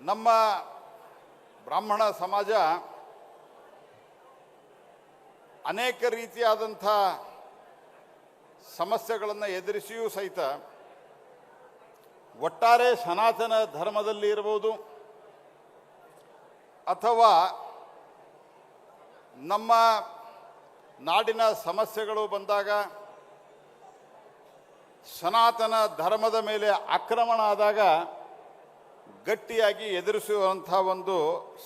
ನಮ್ಮ ಬ್ರಾಹ್ಮಣ ಸಮಾಜ ಅನೇಕ ರೀತಿಯಾದಂಥ ಸಮಸ್ಯೆಗಳನ್ನು ಎದುರಿಸಿಯೂ ಸಹಿತ ಒಟ್ಟಾರೆ ಸನಾತನ ಧರ್ಮದಲ್ಲಿ ಇರಬಹುದು ಅಥವಾ ನಮ್ಮ ನಾಡಿನ ಸಮಸ್ಯೆಗಳು ಬಂದಾಗ ಸನಾತನ ಧರ್ಮದ ಮೇಲೆ ಆಕ್ರಮಣ ಆದಾಗ ಗಟ್ಟಿಯಾಗಿ ಎದುರಿಸುವಂಥ ಒಂದು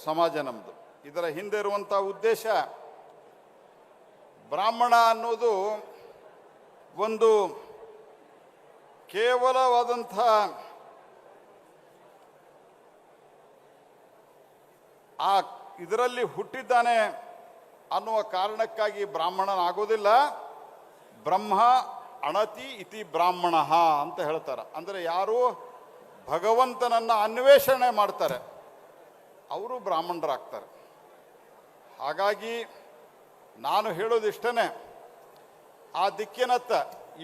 ಸಮಾಜ ನಮ್ಮದು. ಇದರ ಹಿಂದೆ ಇರುವಂಥ ಉದ್ದೇಶ ಬ್ರಾಹ್ಮಣ ಅನ್ನೋದು ಒಂದು ಕೇವಲವಾದಂಥ ಇದರಲ್ಲಿ ಹುಟ್ಟಿದ್ದಾನೆ ಅನ್ನುವ ಕಾರಣಕ್ಕಾಗಿ ಬ್ರಾಹ್ಮಣನಾಗೋದಿಲ್ಲ. ಬ್ರಹ್ಮ ಅಣತಿ ಇತಿ ಬ್ರಾಹ್ಮಣ ಅಂತ ಹೇಳ್ತಾರೆ. ಅಂದರೆ ಯಾರು ಭಗವಂತನನ್ನು ಅನ್ವೇಷಣೆ ಮಾಡ್ತಾರೆ ಅವರು ಬ್ರಾಹ್ಮಣರಾಗ್ತಾರೆ. ಹಾಗಾಗಿ ನಾನು ಹೇಳೋದಿಷ್ಟೇ, ಆ ದಿಕ್ಕಿನತ್ತ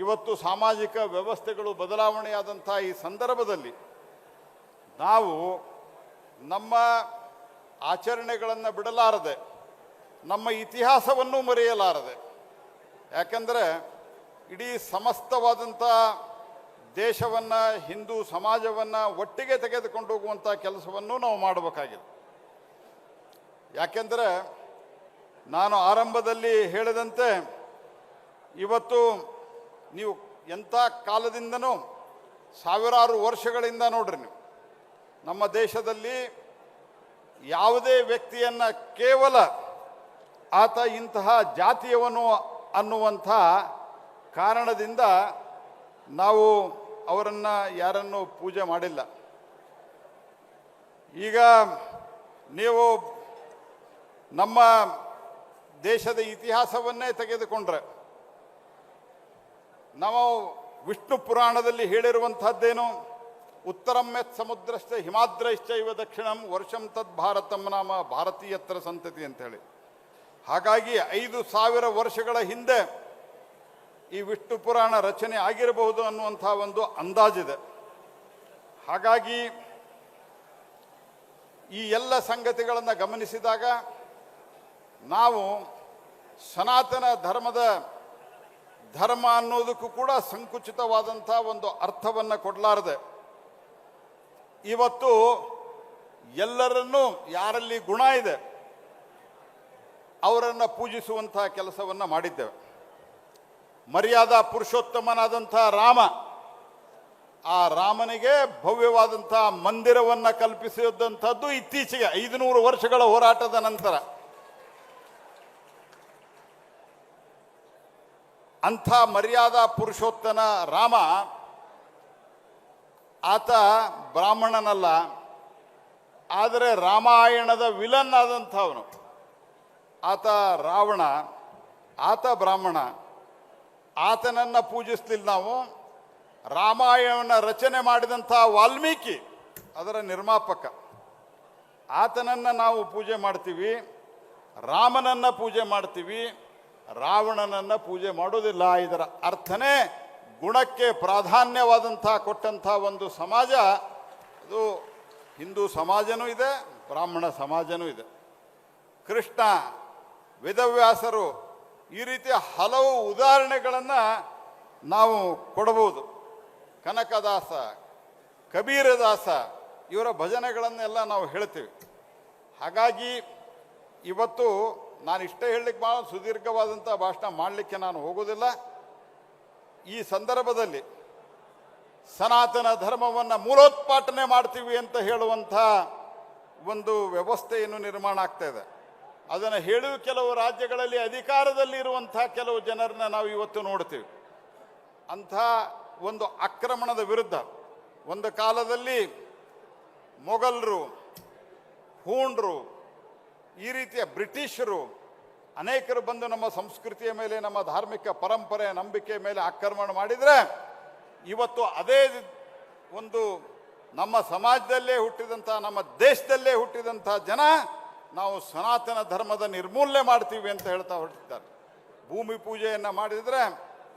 ಇವತ್ತು ಸಾಮಾಜಿಕ ವ್ಯವಸ್ಥೆಗಳು ಬದಲಾವಣೆಯಾದಂಥ ಈ ಸಂದರ್ಭದಲ್ಲಿ ನಾವು ನಮ್ಮ ಆಚರಣೆಗಳನ್ನು ಬಿಡಲಾರದೆ, ನಮ್ಮ ಇತಿಹಾಸವನ್ನು ಮರೆಯಲಾರದೆ, ಯಾಕೆಂದರೆ ಇಡೀ ಸಮಸ್ತವಾದಂಥ ದೇಶವನ್ನು, ಹಿಂದೂ ಸಮಾಜವನ್ನು ಒಟ್ಟಿಗೆ ತೆಗೆದುಕೊಂಡು ಹೋಗುವಂಥ ಕೆಲಸವನ್ನು ನಾವು ಮಾಡಬೇಕಾಗಿದೆ. ಯಾಕೆಂದರೆ ನಾನು ಆರಂಭದಲ್ಲಿ ಹೇಳಿದಂತೆ ಇವತ್ತು ನೀವು ಎಂಥ ಕಾಲದಿಂದನೂ ಸಾವಿರಾರು ವರ್ಷಗಳಿಂದ ನೋಡ್ರಿ, ನೀವು ನಮ್ಮ ದೇಶದಲ್ಲಿ ಯಾವುದೇ ವ್ಯಕ್ತಿಯನ್ನು ಕೇವಲ ಆತ ಇಂತಹ ಜಾತಿಯವನು ಅನ್ನುವಂಥ ಕಾರಣದಿಂದ ನಾವು ಅವರನ್ನು ಯಾರನ್ನು ಪೂಜೆ ಮಾಡಿಲ್ಲ. ಈಗ ನೀವು ನಮ್ಮ ದೇಶದ ಇತಿಹಾಸವನ್ನೇ ತೆಗೆದುಕೊಂಡ್ರೆ ನಾವು ವಿಷ್ಣು ಪುರಾಣದಲ್ಲಿ ಹೇಳಿರುವಂಥದ್ದೇನು, ಉತ್ತರಂ ಯತ್ ಸಮುದ್ರಶ್ಚ ಹಿಮಾದ್ರಶ್ಚ ಇವ ದಕ್ಷಿಣಂ ವರ್ಷಂ ತದ್ ಭಾರತಂ ನಾಮ ಭಾರತೀಯತ್ರ ಸಂತತಿ ಅಂತೇಳಿ. ಹಾಗಾಗಿ 5000 ವರ್ಷಗಳ ಹಿಂದೆ ಈ ವಿಷ್ಣು ಪುರಾಣ ರಚನೆ ಆಗಿರಬಹುದು ಅನ್ನುವಂಥ ಒಂದು ಅಂದಾಜಿದೆ. ಹಾಗಾಗಿ ಈ ಎಲ್ಲ ಸಂಗತಿಗಳನ್ನು ಗಮನಿಸಿದಾಗ ನಾವು ಸನಾತನ ಧರ್ಮ ಅನ್ನೋದಕ್ಕೂ ಕೂಡ ಸಂಕುಚಿತವಾದಂಥ ಒಂದು ಅರ್ಥವನ್ನು ಕೊಡಲಾರದೆ ಇವತ್ತು ಎಲ್ಲರನ್ನೂ ಯಾರಲ್ಲಿ ಗುಣ ಇದೆ ಅವರನ್ನು ಪೂಜಿಸುವಂಥ ಕೆಲಸವನ್ನು ಮಾಡಿದ್ದೇವೆ. ಮರ್ಯಾದಾ ಪುರುಷೋತ್ತಮನಾದಂಥ ರಾಮ, ಆ ರಾಮನಿಗೆ ಭವ್ಯವಾದಂಥ ಮಂದಿರವನ್ನು ಕಲ್ಪಿಸಿದಂಥದ್ದು ಇತ್ತೀಚೆಗೆ 500 ವರ್ಷಗಳ ಹೋರಾಟದ ನಂತರ. ಅಂಥ ಮರ್ಯಾದಾ ಪುರುಷೋತ್ತಮ ರಾಮ ಆತ ಬ್ರಾಹ್ಮಣನಲ್ಲ, ಆದರೆ ರಾಮಾಯಣದ ವಿಲನ್ ಆದಂಥವನು ಆತ ರಾವಣ, ಆತ ಬ್ರಾಹ್ಮಣ. ಆತನನ್ನು ಪೂಜಿಸ್ಲಿಲ್ಲ ನಾವು. ರಾಮಾಯಣ ರಚನೆ ಮಾಡಿದಂಥ ವಾಲ್ಮೀಕಿ ಅದರ ನಿರ್ಮಾಪಕ, ಆತನನ್ನು ನಾವು ಪೂಜೆ ಮಾಡ್ತೀವಿ, ರಾಮನನ್ನು ಪೂಜೆ ಮಾಡ್ತೀವಿ, ರಾವಣನನ್ನು ಪೂಜೆ ಮಾಡೋದಿಲ್ಲ. ಇದರ ಅರ್ಥನೇ ಗುಣಕ್ಕೆ ಪ್ರಾಧಾನ್ಯವಾದಂಥ ಕೊಟ್ಟಂಥ ಒಂದು ಸಮಾಜ. ಅದು ಹಿಂದೂ ಸಮಾಜನೂ ಇದೆ, ಬ್ರಾಹ್ಮಣ ಸಮಾಜನೂ ಇದೆ. ಕೃಷ್ಣ, ವೇದವ್ಯಾಸರು, ಈ ರೀತಿಯ ಹಲವು ಉದಾಹರಣೆಗಳನ್ನು ನಾವು ಕೊಡಬಹುದು. ಕನಕದಾಸ, ಕಬೀರದಾಸ ಇವರ ಭಜನೆಗಳನ್ನೆಲ್ಲ ನಾವು ಹೇಳ್ತೀವಿ. ಹಾಗಾಗಿ ಇವತ್ತು ನಾನು ಇಷ್ಟೇ ಹೇಳಲಿಕ್ಕೆ ಭಾಳ ಸುದೀರ್ಘವಾದಂಥ ಭಾಷಣ ಮಾಡಲಿಕ್ಕೆ ನಾನು ಹೋಗೋದಿಲ್ಲ. ಈ ಸಂದರ್ಭದಲ್ಲಿ ಸನಾತನ ಧರ್ಮವನ್ನು ಮೂಲೋತ್ಪಾಟನೆ ಮಾಡ್ತೀವಿ ಅಂತ ಹೇಳುವಂಥ ಒಂದು ವ್ಯವಸ್ಥೆಯನ್ನು ನಿರ್ಮಾಣ ಆಗ್ತಾ ಇದೆ. ಅದನ್ನು ಹೇಳುವ ಕೆಲವು ರಾಜ್ಯಗಳಲ್ಲಿ ಅಧಿಕಾರದಲ್ಲಿ ಇರುವಂಥ ಕೆಲವು ಜನರನ್ನ ನಾವು ಇವತ್ತು ನೋಡ್ತೀವಿ. ಅಂಥ ಒಂದು ಆಕ್ರಮಣದ ವಿರುದ್ಧ ಒಂದು ಕಾಲದಲ್ಲಿ ಮೊಘಲರು, ಹೂಣರು, ಈ ರೀತಿಯ ಬ್ರಿಟಿಷರು ಅನೇಕರು ಬಂದು ನಮ್ಮ ಸಂಸ್ಕೃತಿಯ ಮೇಲೆ, ನಮ್ಮ ಧಾರ್ಮಿಕ ಪರಂಪರೆ, ನಂಬಿಕೆ ಮೇಲೆ ಆಕ್ರಮಣ ಮಾಡಿದರೆ ಇವತ್ತು ಅದೇ ಒಂದು ನಮ್ಮ ಸಮಾಜದಲ್ಲೇ ಹುಟ್ಟಿದಂಥ, ನಮ್ಮ ದೇಶದಲ್ಲೇ ಹುಟ್ಟಿದಂಥ ಜನ ನಾವು ಸನಾತನ ಧರ್ಮದ ನಿರ್ಮೂಲನೆ ಮಾಡ್ತೀವಿ ಅಂತ ಹೇಳ್ತಾ ಹೊರಟಿದ್ದಾರೆ. ಭೂಮಿ ಪೂಜೆಯನ್ನು ಮಾಡಿದರೆ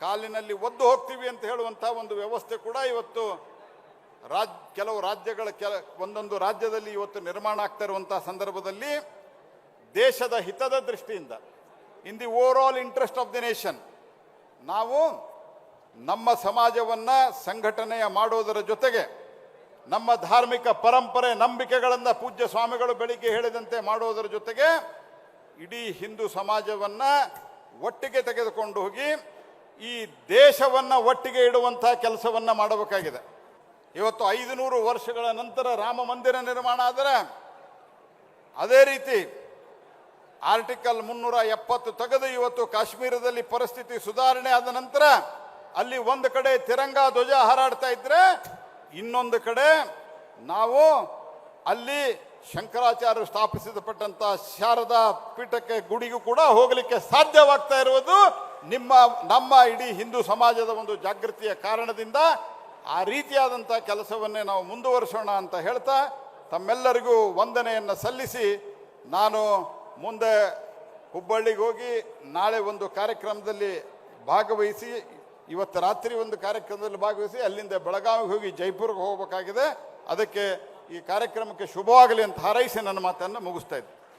ಕಾಲಿನಲ್ಲಿ ಒದ್ದು ಹೋಗ್ತೀವಿ ಅಂತ ಹೇಳುವಂಥ ಒಂದು ವ್ಯವಸ್ಥೆ ಕೂಡ ಇವತ್ತು ಕೆಲವು ರಾಜ್ಯಗಳ ಒಂದೊಂದು ರಾಜ್ಯದಲ್ಲಿ ಇವತ್ತು ನಿರ್ಮಾಣ ಆಗ್ತಾ ಇರುವಂಥ ಸಂದರ್ಭದಲ್ಲಿ ದೇಶದ ಹಿತದ ದೃಷ್ಟಿಯಿಂದ in the over all interest of the nation ನಾವು ನಮ್ಮ ಸಮಾಜವನ್ನು ಸಂಘಟನೆಯ ಮಾಡೋದರ ಜೊತೆಗೆ ನಮ್ಮ ಧಾರ್ಮಿಕ ಪರಂಪರೆ ನಂಬಿಕೆಗಳನ್ನು ಪೂಜ್ಯ ಸ್ವಾಮಿಗಳು ಬೆಳಿಗ್ಗೆ ಹೇಳಿದಂತೆ ಮಾಡೋದರ ಜೊತೆಗೆ ಇಡೀ ಹಿಂದೂ ಸಮಾಜವನ್ನು ಒಟ್ಟಿಗೆ ತೆಗೆದುಕೊಂಡು ಹೋಗಿ ಈ ದೇಶವನ್ನು ಒಟ್ಟಿಗೆ ಇಡುವಂಥ ಕೆಲಸವನ್ನು ಮಾಡಬೇಕಾಗಿದೆ. ಇವತ್ತು 500 ವರ್ಷಗಳ ನಂತರ ರಾಮ ಮಂದಿರ ನಿರ್ಮಾಣ ಆದರೆ ಅದೇ ರೀತಿ ಆರ್ಟಿಕಲ್ 370 ತೆಗೆದು ಇವತ್ತು ಕಾಶ್ಮೀರದಲ್ಲಿ ಪರಿಸ್ಥಿತಿ ಸುಧಾರಣೆ ಆದ ನಂತರ ಅಲ್ಲಿ ಒಂದು ಕಡೆ ತಿರಂಗ ಧ್ವಜ ಹಾರಾಡ್ತಾ ಇದ್ರೆ ಇನ್ನೊಂದು ಕಡೆ ನಾವು ಅಲ್ಲಿ ಶಂಕರಾಚಾರ್ಯರು ಸ್ಥಾಪಿಸಲ್ಪಟ್ಟಂತ ಶಾರದಾ ಪೀಠಕ್ಕೆ ಗುಡಿಗೂ ಕೂಡ ಹೋಗಲಿಕ್ಕೆ ಸಾಧ್ಯವಾಗ್ತಾ ಇರುವುದು ನಮ್ಮ ಇಡೀ ಹಿಂದೂ ಸಮಾಜದ ಒಂದು ಜಾಗೃತಿಯ ಕಾರಣದಿಂದ. ಆ ರೀತಿಯಾದಂಥ ಕೆಲಸವನ್ನೇ ನಾವು ಮುಂದುವರಿಸೋಣ ಅಂತ ಹೇಳ್ತಾ ತಮ್ಮೆಲ್ಲರಿಗೂ ವಂದನೆಯನ್ನು ಸಲ್ಲಿಸಿ ನಾನು ಮುಂದೆ ಹುಬ್ಬಳ್ಳಿಗೆ ಹೋಗಿ ನಾಳೆ ಒಂದು ಕಾರ್ಯಕ್ರಮದಲ್ಲಿ ಭಾಗವಹಿಸಿ ಇವತ್ತು ರಾತ್ರಿ ಒಂದು ಕಾರ್ಯಕ್ರಮದಲ್ಲಿ ಭಾಗವಹಿಸಿ ಅಲ್ಲಿಂದ ಬೆಳಗಾವಿಗೆ ಹೋಗಿ ಜೈಪುರ್ಗೆ ಹೋಗಬೇಕಾಗಿದೆ. ಅದಕ್ಕೆ ಈ ಕಾರ್ಯಕ್ರಮಕ್ಕೆ ಶುಭವಾಗಲಿ ಅಂತ ಹಾರೈಸಿ ನನ್ನ ಮಾತನ್ನು ಮುಗಿಸ್ತಾ ಇದ್ದೆ.